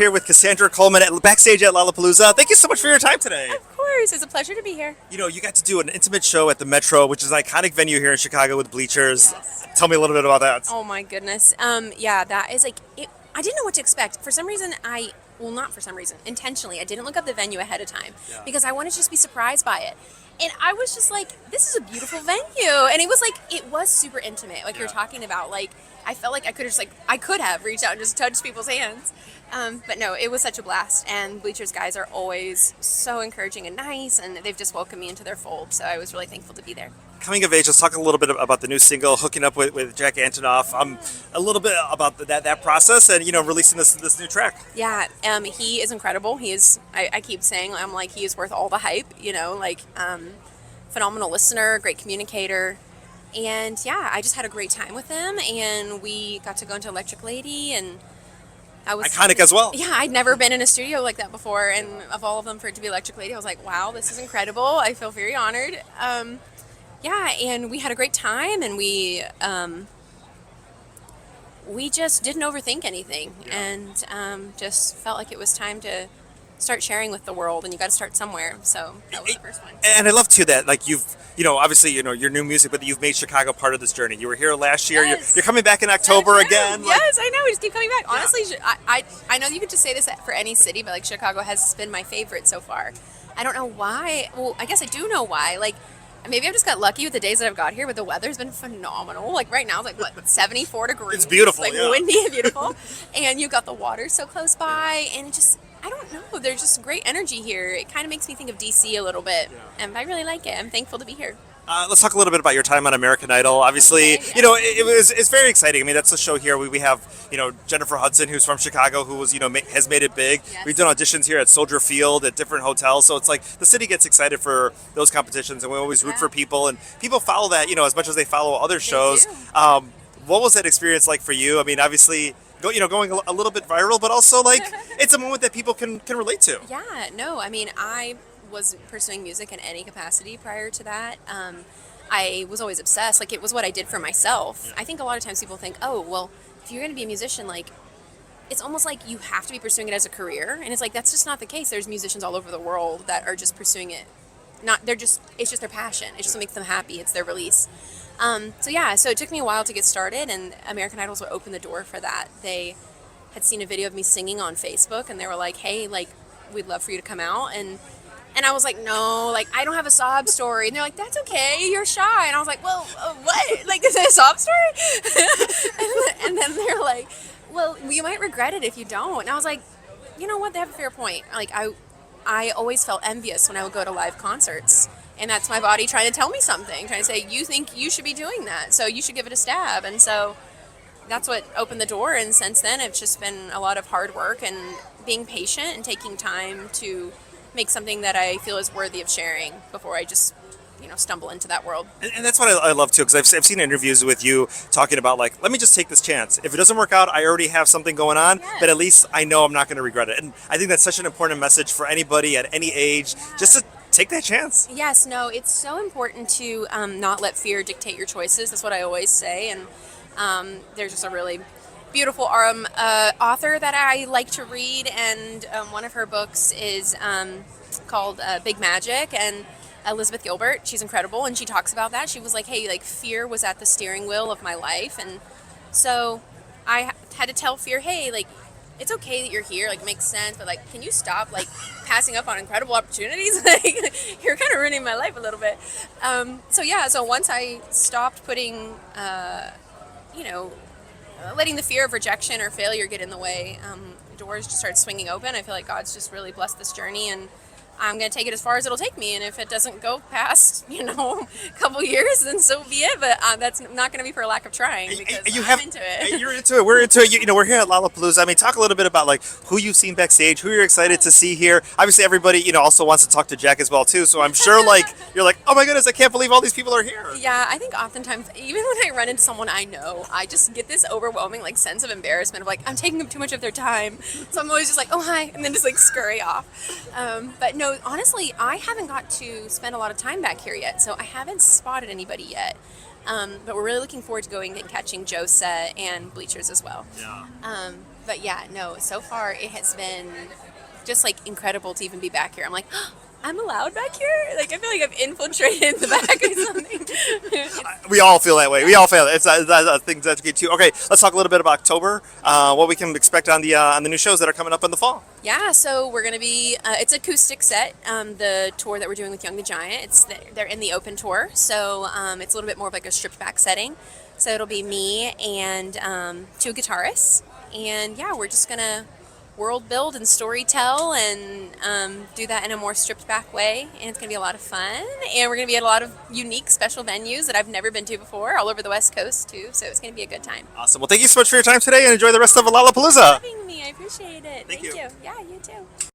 Here with Cassandra Coleman at backstage at Lollapalooza. Thank you so much for your time today. Of course, it's a pleasure to be here. You got to do an intimate show at the Metro, which is an iconic venue here in Chicago with bleachers. Yes. Tell me a little bit about that. Oh my goodness. Yeah, that is like it. I didn't know what to expect. For some reason, not for some reason, intentionally, I didn't look up the venue ahead of time because I wanted to just be surprised by it. And I was just like, this is a beautiful venue. And it was super intimate, like you're talking about. Like, I felt like I could have reached out and just touched people's hands. But no, it was such a blast. And Bleachers guys are always so encouraging and nice, and they've just welcomed me into their fold. So I was really thankful to be there. Coming of age, let's talk a little bit about the new single, Hooking Up with Jack Antonoff. A little bit about that process and, releasing this new track. Yeah, he is incredible. He is, I keep saying, I'm like, he is worth all the hype, phenomenal listener, great communicator. And yeah, I just had a great time with him, and we got to go into Electric Lady, and I was Iconic as well. Yeah, I'd never been in a studio like that before, and of all of them, for it to be Electric Lady, I was like, wow, this is incredible. I feel very honored. Yeah, and we had a great time, and we just didn't overthink anything, and just felt like it was time to start sharing with the world, and you got to start somewhere. So that was the first one. And I love too that you've obviously your new music, but you've made Chicago part of this journey. You were here last year. Yes. You're coming back in October again. Yes, I know. We just keep coming back. Honestly, I know you could just say this for any city, but Chicago has been my favorite so far. I don't know why. Well, I guess I do know why. Maybe I've just got lucky with the days that I've got here, but the weather's been phenomenal. Right now it's 74 degrees. It's beautiful. Windy and beautiful. And you've got the water so close by, and it just, I don't know, there's just great energy here. It kind of makes me think of DC a little bit, and I really like it. I'm thankful to be here. Let's talk a little bit about your time on American Idol. Obviously, Okay, yeah. it's very exciting. I mean, that's the show here. We have Jennifer Hudson, who's from Chicago, who was has made it big. Yes. We've done auditions here at Soldier Field at different hotels, so it's like the city gets excited for those competitions, and we always root for people, and people follow that as much as they follow other shows. do. What was that experience like for you? I mean, obviously, going a little bit viral, but also it's a moment that people can relate to. Yeah, no, I mean, I was pursuing music in any capacity prior to that. I was always obsessed. It was what I did for myself. Yeah. I think a lot of times people think, oh, well, if you're going to be a musician, it's almost like you have to be pursuing it as a career. And it's that's just not the case. There's musicians all over the world that are just pursuing it. It's just their passion. It's just what makes them happy. It's their release. So it took me a while to get started, and American Idol was what opened the door for that. They had seen a video of me singing on Facebook, and they were like, hey, we'd love for you to come out. And I was like, no, I don't have a sob story. And they're like, that's okay, you're shy. And I was like, well, what? Is it a sob story? and then they're like, well, you might regret it if you don't. And I was like, you know what? They have a fair point. I always felt envious when I would go to live concerts. And that's my body trying to tell me something, trying to say, you think you should be doing that, so you should give it a stab. And so that's what opened the door. And since then, it's just been a lot of hard work and being patient and taking time to make something that I feel is worthy of sharing before I just, stumble into that world. And that's what I love too, because I've seen interviews with you talking about let me just take this chance. If it doesn't work out, I already have something going on, Yes. but at least I know I'm not going to regret it. And I think that's such an important message for anybody at any age, just to take that chance. Yes, no, it's so important to not let fear dictate your choices. That's what I always say. And there's just a really beautiful author that I like to read, and one of her books is called Big Magic, and Elizabeth Gilbert, she's incredible, and she talks about that. She was like, hey, fear was at the steering wheel of my life, and so I had to tell fear, hey, it's okay that you're here, it makes sense, but can you stop passing up on incredible opportunities? You're kind of ruining my life a little bit. So once I stopped putting letting the fear of rejection or failure get in the way, doors just started swinging open. I feel like God's just really blessed this journey, and I'm going to take it as far as it'll take me. And if it doesn't go past, a couple years, then so be it. But that's not going to be for a lack of trying, because I'm into it. You're into it. We're into it. We're here at Lollapalooza. I mean, talk a little bit about who you've seen backstage, who you're excited to see here. Obviously, everybody, also wants to talk to Jack as well, too. So I'm sure, you're like, oh my goodness, I can't believe all these people are here. Yeah, I think oftentimes, even when I run into someone I know, I just get this overwhelming sense of embarrassment of I'm taking up too much of their time. So I'm always just oh hi, and then just scurry off. But no, honestly, I haven't got to spend a lot of time back here yet, so I haven't spotted anybody yet. But we're really looking forward to going and catching Joe Set and Bleachers as well. Yeah. But yeah, no, so far it has been just like incredible to even be back here. I'm like, I'm allowed back here? Like, I feel like I've infiltrated the back or something. We all feel that way. We all feel it. It's I think that's good too. Okay, let's talk a little bit about October. What we can expect on the new shows that are coming up in the fall. Yeah, so we're gonna be. It's acoustic set. The tour that we're doing with Young the Giant. They're in the open tour, so it's a little bit more of like a stripped back setting. So it'll be me and two guitarists, and yeah, we're just gonna world build and story tell and do that in a more stripped back way, and it's gonna be a lot of fun. And we're gonna be at a lot of unique special venues that I've never been to before, all over the West Coast too. So it's gonna be a good time. Awesome. Well, thank you so much for your time today, and enjoy the rest of Lollapalooza. Having me, I appreciate it. Thank you. Yeah, you too.